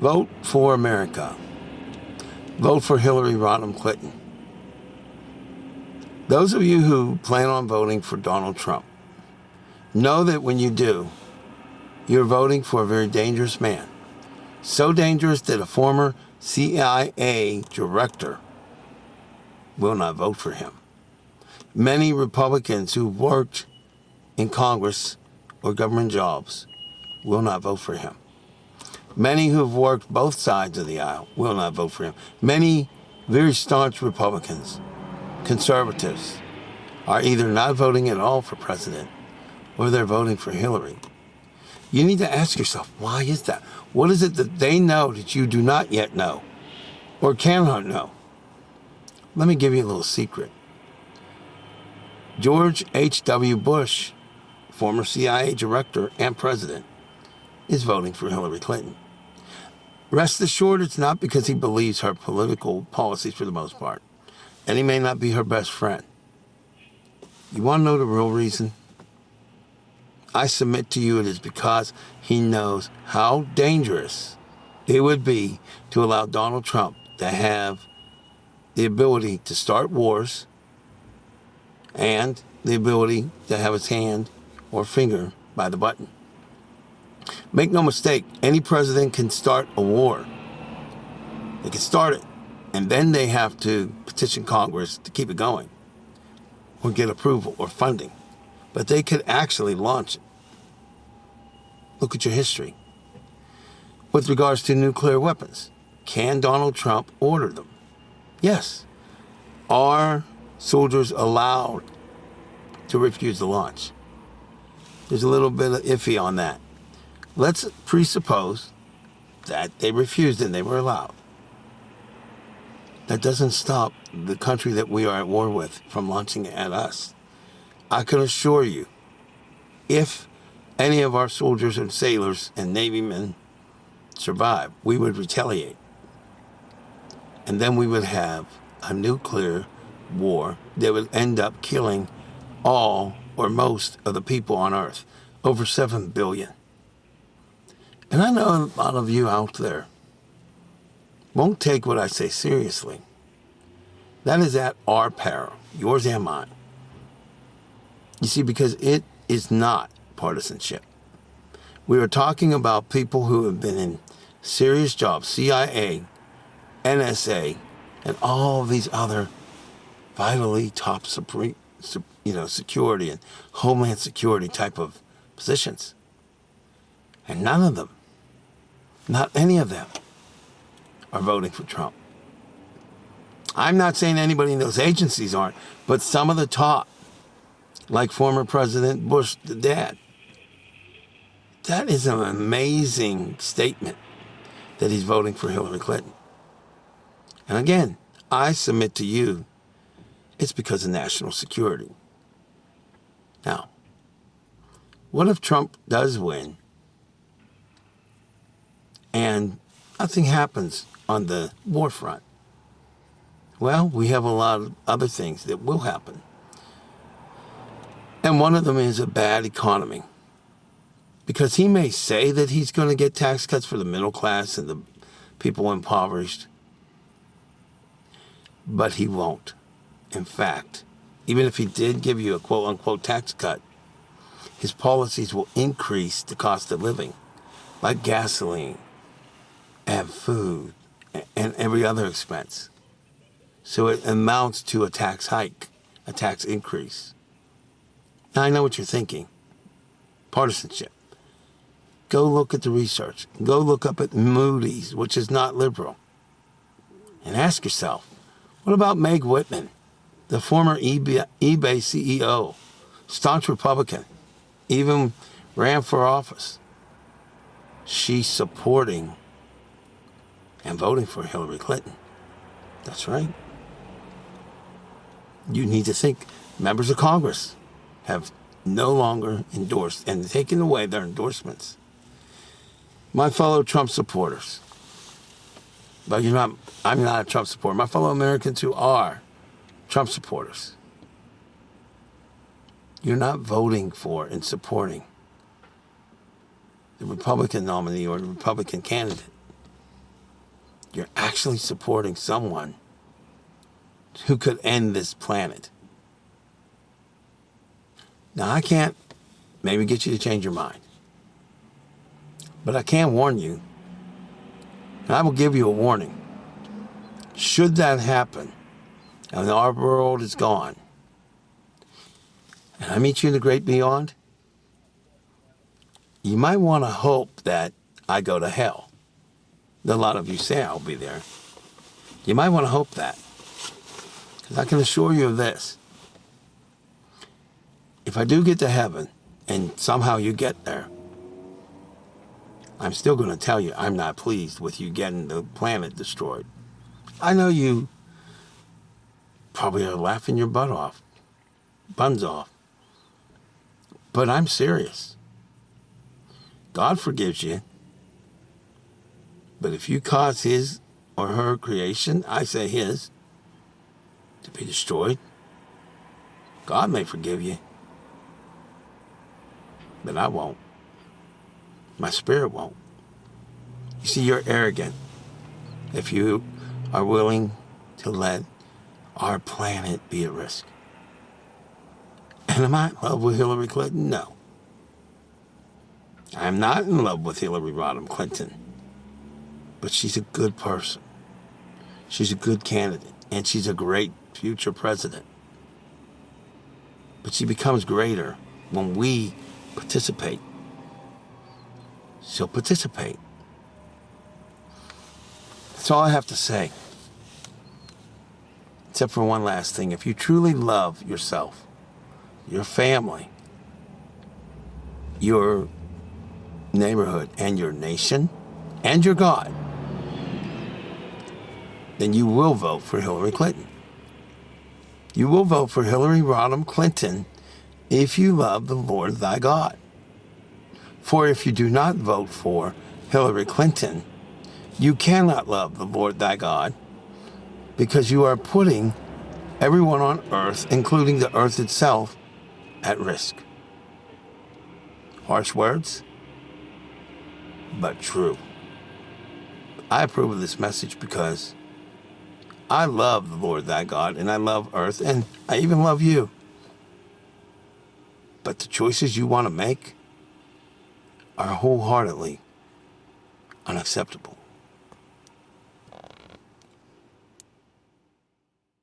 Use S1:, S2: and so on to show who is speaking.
S1: Vote for America. Vote for Hillary Rodham Clinton. Those of you who plan on voting for Donald Trump, know that when you do, you're voting for a very dangerous man. So dangerous that a former CIA director will not vote for him. Many Republicans who worked in Congress or government jobs will not vote for him. Many who have worked both sides of the aisle will not vote for him. Many very staunch Republicans, conservatives, are either not voting at all for president or they're voting for Hillary. You need to ask yourself, why is that? What is it that they know that you do not yet know or cannot know? Let me give you a little secret. George H.W. Bush, former CIA director and president, is voting for Hillary Clinton. Rest assured, it's not because he believes her political policies for the most part, and he may not be her best friend. You want to know the real reason? I submit to you it is because he knows how dangerous it would be to allow Donald Trump to have the ability to start wars and the ability to have his hand or finger by the button. Make no mistake, any president can start a war. They can start it, and then they have to petition Congress to keep it going or get approval or funding. But they could actually launch it. Look at your history. With regards to nuclear weapons, can Donald Trump order them? Yes. Are soldiers allowed to refuse the launch? There's a little bit of iffy on that. Let's presuppose that they refused and they were allowed. That doesn't stop the country that we are at war with from launching it at us. I can assure you, if any of our soldiers and sailors and Navy men survive, we would retaliate. And then we would have a nuclear war that would end up killing all or most of the people on Earth, over 7 billion. And I know a lot of you out there won't take what I say seriously. That is at our peril, yours and mine. You see, because it is not partisanship. We are talking about people who have been in serious jobs, CIA, NSA, and all of these other vitally top security and homeland security type of positions. And none of them, not any of them, are voting for Trump. I'm not saying anybody in those agencies aren't, but some of the top, like former President Bush, the dad. That is an amazing statement that he's voting for Hillary Clinton. And again, I submit to you, it's because of national security. Now, what if Trump does win and nothing happens on the war front? Well, we have a lot of other things that will happen. And one of them is a bad economy. Because he may say that he's going to get tax cuts for the middle class and the people impoverished, but he won't. In fact, even if he did give you a quote-unquote tax cut, his policies will increase the cost of living, like gasoline and food and every other expense. So it amounts to a tax hike, a tax increase. Now, I know what you're thinking. Partisanship. Go look at the research. Go look up at Moody's, which is not liberal. And ask yourself, what about Meg Whitman, the former eBay CEO, staunch Republican, even ran for office? She's supporting and voting for Hillary Clinton. That's right. You need to think members of Congress have no longer endorsed and taken away their endorsements. My fellow Trump supporters, but I'm not a Trump supporter. My fellow Americans who are Trump supporters, you're not voting for and supporting the Republican nominee or the Republican candidate. you're actually supporting someone who could end this planet. Now, I can't maybe get you to change your mind, but I can warn you, and I will give you a warning. Should that happen, and our world is gone, and I meet you in the great beyond, you might want to hope that I go to hell. A lot of you say I'll be there. You might want to hope that. Because I can assure you of this. If I do get to heaven, and somehow you get there, I'm still going to tell you I'm not pleased with you getting the planet destroyed. I know you probably are laughing your buns off. But I'm serious. God forgives you. But if you cause his or her creation, I say his, to be destroyed, God may forgive you. But I won't. My spirit won't. You see, you're arrogant if you are willing to let our planet be at risk. And am I in love with Hillary Clinton? No. I'm not in love with Hillary Rodham Clinton. But she's a good person. She's a good candidate. And she's a great future president. But she becomes greater when we participate. She'll participate. That's all I have to say. Except for one last thing. If you truly love yourself, your family, your neighborhood, and your nation, and your God, then you will vote for Hillary Clinton. You will vote for Hillary Rodham Clinton if you love the Lord thy God. For if you do not vote for Hillary Clinton, you cannot love the Lord thy God, because you are putting everyone on earth, including the earth itself, at risk. Harsh words, but true. I approve of this message because I love the Lord thy God, and I love earth, and I even love you. But the choices you want to make are wholeheartedly unacceptable.